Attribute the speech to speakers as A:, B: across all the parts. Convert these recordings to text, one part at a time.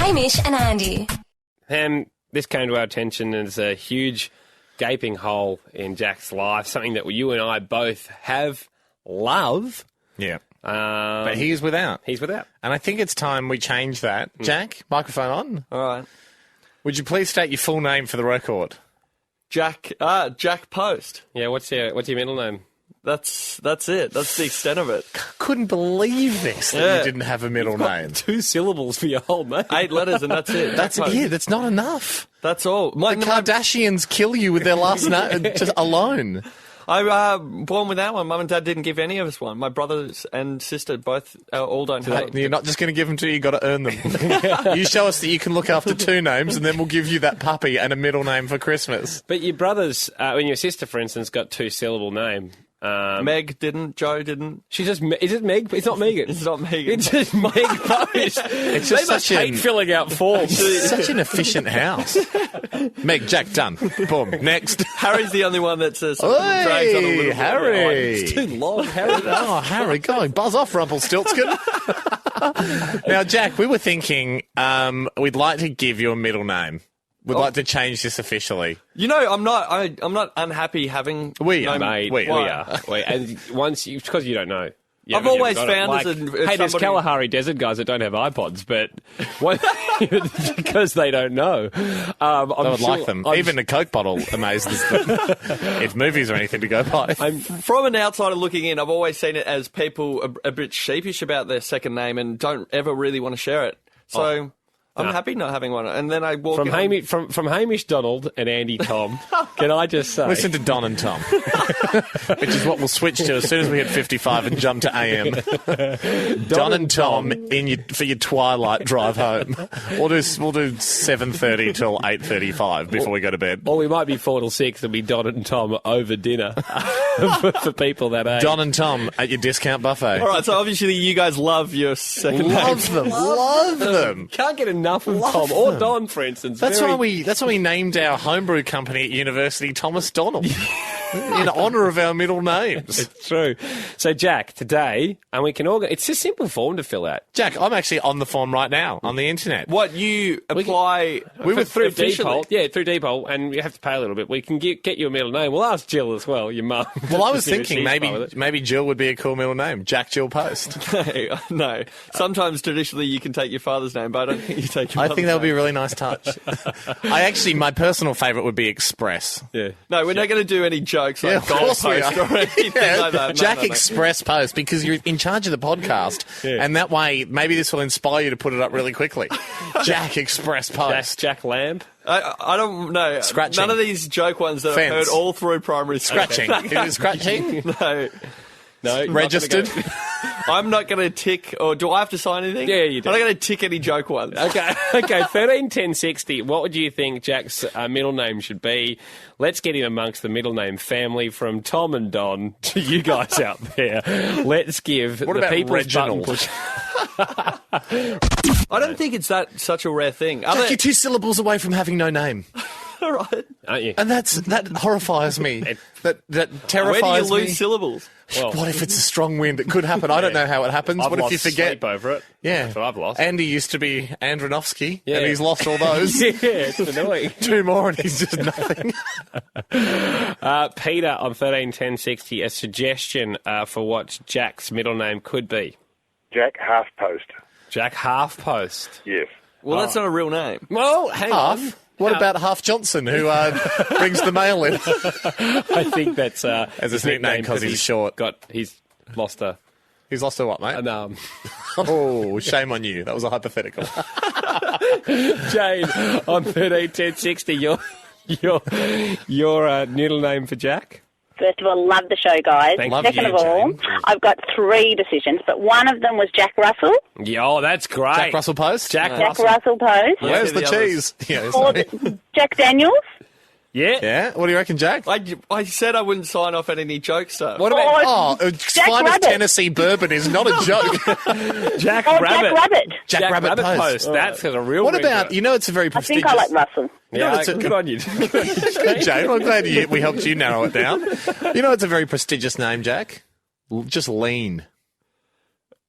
A: Hamish and Andy.
B: Ham, this came to our attention as a huge gaping hole in Jack's life, something that you and I both love.
C: Yeah. But he's without.
B: He's without.
C: And I think it's time we change that. Jack, microphone on.
D: All right.
C: Would you please state your full name for the record?
D: Jack Post.
B: Yeah, what's your middle name?
D: That's it. That's the extent of it.
C: Couldn't believe this, that you didn't have a middle name.
B: 2 syllables for your whole name.
D: 8 letters and that's it.
C: That's not enough.
D: That's all.
C: The Kardashians kill you with their last name just alone.
D: I born without one. Mum and Dad didn't give any of us one. My brothers and sister both all don't have.
C: You're not just going to give them to you, you've got to earn them. You show us that you can look after 2 names and then we'll give you that puppy and a middle name for Christmas.
B: But your brothers, when your sister, for instance, got 2-syllable name.
D: Meg didn't. Joe didn't.
B: She's just. Is it Meg? It's not Megan.
D: It's not Megan.
B: It's just Meg Post.
C: It's just
B: they hate filling out forms.
C: Such an efficient house. Meg, Jack, done. Boom. Next.
D: Harry's the only one that drags on a little bit.
C: Harry.
B: It's too long, Harry.
C: Oh, Harry, go buzz off, Rumpelstiltskin. Now, Jack, we were thinking we'd like to give you a middle name. We'd like to change this officially.
D: You know, I'm not unhappy having.
C: We are,
B: mate. We are. And because you don't know.
D: I've always found
B: hey, there's Kalahari Desert guys that don't have iPods, but because they don't know.
C: I would like them. Even a Coke bottle amazes them. If movies are anything to go by.
D: From an outsider looking in, I've always seen it as people a bit sheepish about their second name and don't ever really want to share it. So. I'm happy not having one. And then I walk
B: from Hamish Donald and Andy Tom, can I just say...
C: Listen to Don and Tom, which is what we'll switch to as soon as we hit 55 and jump to AM. Don and Tom for your twilight drive home. We'll do 7:30 till 8:35 before we go to bed.
B: Or we might be 4 till 6 and be Don and Tom over dinner for people that age.
C: Don and Tom at your discount buffet.
D: All right, so obviously you guys love your second
C: names. Love them.
B: Can't get enough of Tom or Don, for instance.
C: That's why we named our homebrew company at university Thomas Donald in honour of our middle names.
B: It's true. So, Jack, today, and we can it's a simple form to fill out.
C: Jack, I'm actually on the form right now on the internet.
D: What you apply?
C: We were through
B: Depol. Yeah, through Depol, and you have to pay a little bit. We can get you a middle name. We'll ask Jill as well, your mum.
C: Well, I was thinking maybe Jill would be a cool middle name. Jack Jill Post.
D: No. Sometimes traditionally you can take your father's name, but I don't think you take your
C: I think that would be a really nice touch. My personal favourite would be Express.
B: Yeah.
D: No, we're not going to do any jokes like Gold Post or anything like that.
C: Jack Express Post, because you're in charge of the podcast, and that way maybe this will inspire you to put it up really quickly. Jack Express Post.
B: Jack Lamb.
D: I don't know.
C: Scratching.
D: None of these joke ones that I've heard all through primary school.
C: Scratching. Is it scratching?
D: No.
C: Registered?
D: I'm not going to tick, or do I have to sign anything?
B: Yeah, you do.
D: I'm not going to tick any joke ones.
B: Okay, 13 10 60. What would you think Jack's middle name should be? Let's get him amongst the middle name family from Tom and Don to you guys out there. Let's give the people's
C: Reginald?
B: button push.
D: I don't think it's such a rare thing.
C: Jack, you're 2 syllables away from having no name.
D: All right.
B: Aren't you?
C: And that horrifies me. That terrifies me.
D: Where do you lose syllables?
C: Well, what if it's a strong wind? It could happen. I don't know how it happens.
B: I've
C: what
B: lost
C: if you forget?
B: sleep over it?
C: Yeah.
B: That's what I've lost.
C: Andy used to be Andronovsky, and he's lost all those.
B: Yeah, it's annoying.
C: 2 more and he's just nothing.
B: Peter on 13 10 60, a suggestion for what Jack's middle name could be.
E: Jack Half Post.
B: Jack Half Post.
E: Yes.
D: Well, that's not a real name.
B: Well, hang on.
C: What about Half Johnson, who brings the mail in?
B: I think that's
C: as his nickname because he's short.
B: He's lost a.
C: He's lost a what, mate?
B: An arm.
C: Oh, shame on you. That was a hypothetical.
B: Jane on 13 10 60. Your middle name for Jack.
F: First of all, love the show, guys. Second of all, I've got 3 decisions, but one of them was Jack Russell.
B: Yeah, that's great.
C: Jack Russell Post?
F: Jack Russell Post.
C: Where's the cheese?
F: Or Jack Daniels.
B: Yeah.
C: What do you reckon, Jack?
D: I said I wouldn't sign off at any joke stuff.
B: What about...
C: Finest Tennessee bourbon is not a joke.
B: Jack Rabbit.
C: Jack Rabbit Post.
B: That's a real...
C: What about... You know, it's a very prestigious...
F: I think I like Russell.
B: Yeah, good on you.
C: Good, Jane. I'm glad we helped you narrow it down. You know, it's a very prestigious name, Jack. Just lean.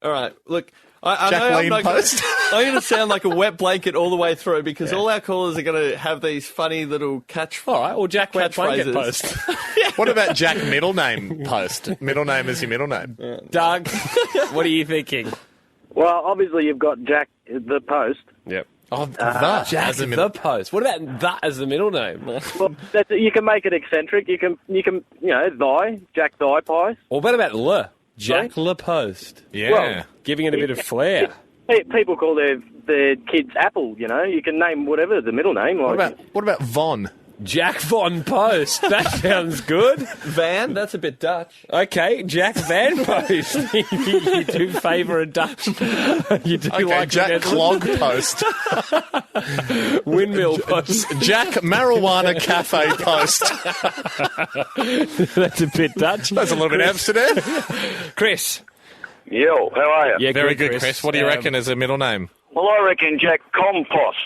D: All right, look... I
C: Jack
D: know
C: Lean
D: I'm not
C: Post.
D: I'm going to sound like a wet blanket all the way through because all our callers are going to have these funny little
B: All right, well, Jack Wet Blanket
D: catchphrases.
B: Post.
C: What about Jack middle name post? Middle name is your middle name.
B: Doug, what are you thinking?
E: Well, obviously you've got Jack the Post.
B: Yep.
C: Oh, that
B: Jack
C: as a
B: the
C: middle.
B: Post. What about that as the middle name?
E: Well, you can make it eccentric. You can, Jack Thigh Post.
B: Or what about Le? Jack Le Post.
C: Yeah.
E: Well,
B: Giving it a bit of flair.
E: People call their kids Apple. You can name whatever the middle name. Like,
C: What about Von?
B: Jack Von Post. That sounds good.
D: Van, that's a bit Dutch.
B: Okay, Jack Van Post. You do favour a Dutch. You do
C: Okay,
B: like
C: Jack Clog Post.
B: Windmill Post.
C: Jack Marijuana Cafe Post.
B: That's a bit Dutch.
C: That's a little bit Amsterdam.
B: Chris.
E: Yo, how are you?
B: Yeah,
C: Very good, Chris. What do you reckon as a middle name?
E: Well, I reckon Jack Compost.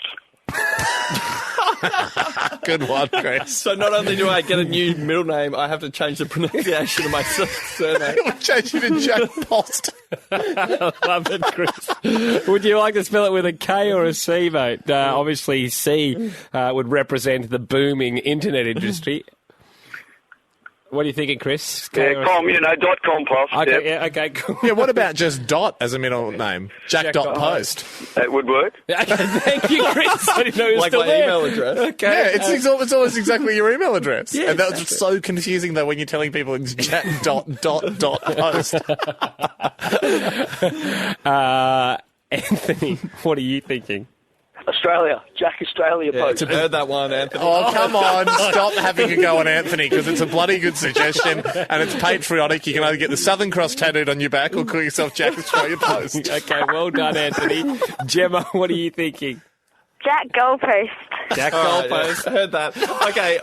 C: Good one, Chris.
D: So not only do I get a new middle name, I have to change the pronunciation of my surname.
C: We'll change you to Jack Post.
B: Love it, Chris. Would you like to spell it with a K or a C, mate? Obviously, C would represent the booming internet industry. What are you thinking, Chris? K or a C?
E: .compost.
B: Okay, yeah, okay, cool.
C: Yeah, what about just Dot as a middle name? Jack Dot Post.
E: That would work.
B: Okay, thank you, Chris. I didn't know you were
D: Like
B: still
D: my
B: there.
D: email address.
B: Okay.
C: Yeah, it's almost exactly your email address.
B: Yeah,
C: and that's so confusing, though, when you're telling people it's Jack Dot Post.
B: Anthony, what are you thinking?
E: Australia. Jack Australia
D: Yeah,
E: Post.
D: I heard that one, Anthony.
C: Oh, come on. Stop having a go on Anthony, because it's a bloody good suggestion, and it's patriotic. You can either get the Southern Cross tattooed on your back or call yourself Jack Australia Post.
B: Okay, well done, Anthony. Gemma, what are you thinking?
F: Jack Goalpost.
B: Jack
D: All right,
B: Goalpost.
D: yeah, I heard that. Okay,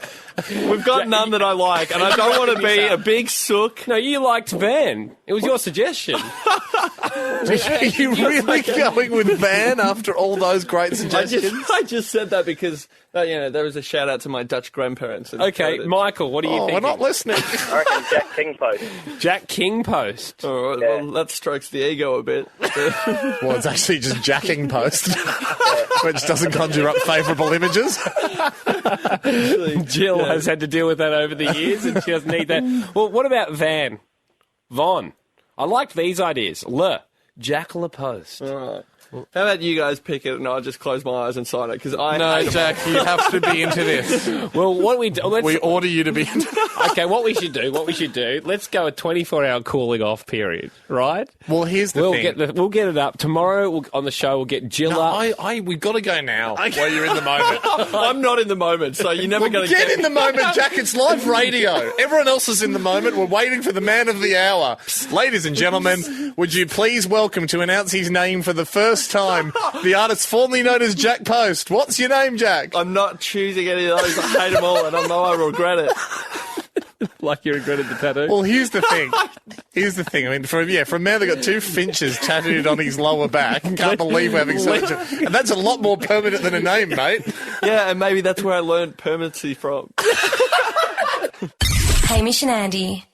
D: we've got none that I like, and I don't want to be a big sook.
B: No, you liked Van. It was your suggestion.
C: Are you really going with Van after all those great suggestions?
D: I just said that because there was a shout out to my Dutch grandparents. and-
B: Okay, Michael, what are you
C: Oh, we're
B: thinking?
C: not listening.
E: I reckon Jack King Post.
B: Jack King Post.
D: All right, well, that strokes the ego a bit.
C: Well, it's actually just Jacking Post, which doesn't conjure up favourable images.
B: Jill has had to deal with that over the years, and she doesn't need that. Well, what about Van? Von. I liked these ideas. Le. Jack Le Post.
D: All right. How about you guys pick it and I'll just close my eyes and sign it? Because
C: No, Jack, you have to be into this.
B: Well, what we do...
C: We order you to be into
B: Okay, what we should do, let's go a 24-hour cooling off period, right?
C: Well, here's the thing.
B: We'll get it up. Tomorrow on the show, we'll get Jill
C: No,
B: up.
C: we've got to go now while you're in the moment.
D: I'm not in the moment, so you're never going to
C: Get in the moment, Jack. It's live radio. Everyone else is in the moment. We're waiting for the man of the hour. Ladies and gentlemen, would you please welcome to announce his name for the first time, the artist formerly known as Jack Post. What's your name, Jack?
D: I'm not choosing any of those. I hate them all, and I know I regret it.
B: Like you regretted the tattoo.
C: Well, here's the thing. I mean, from a man that got two finches tattooed on his lower back, can't believe we're having such a... And that's a lot more permanent than a name, mate.
D: Yeah, and maybe that's where I learned permanency from.
A: Hamish and Andy.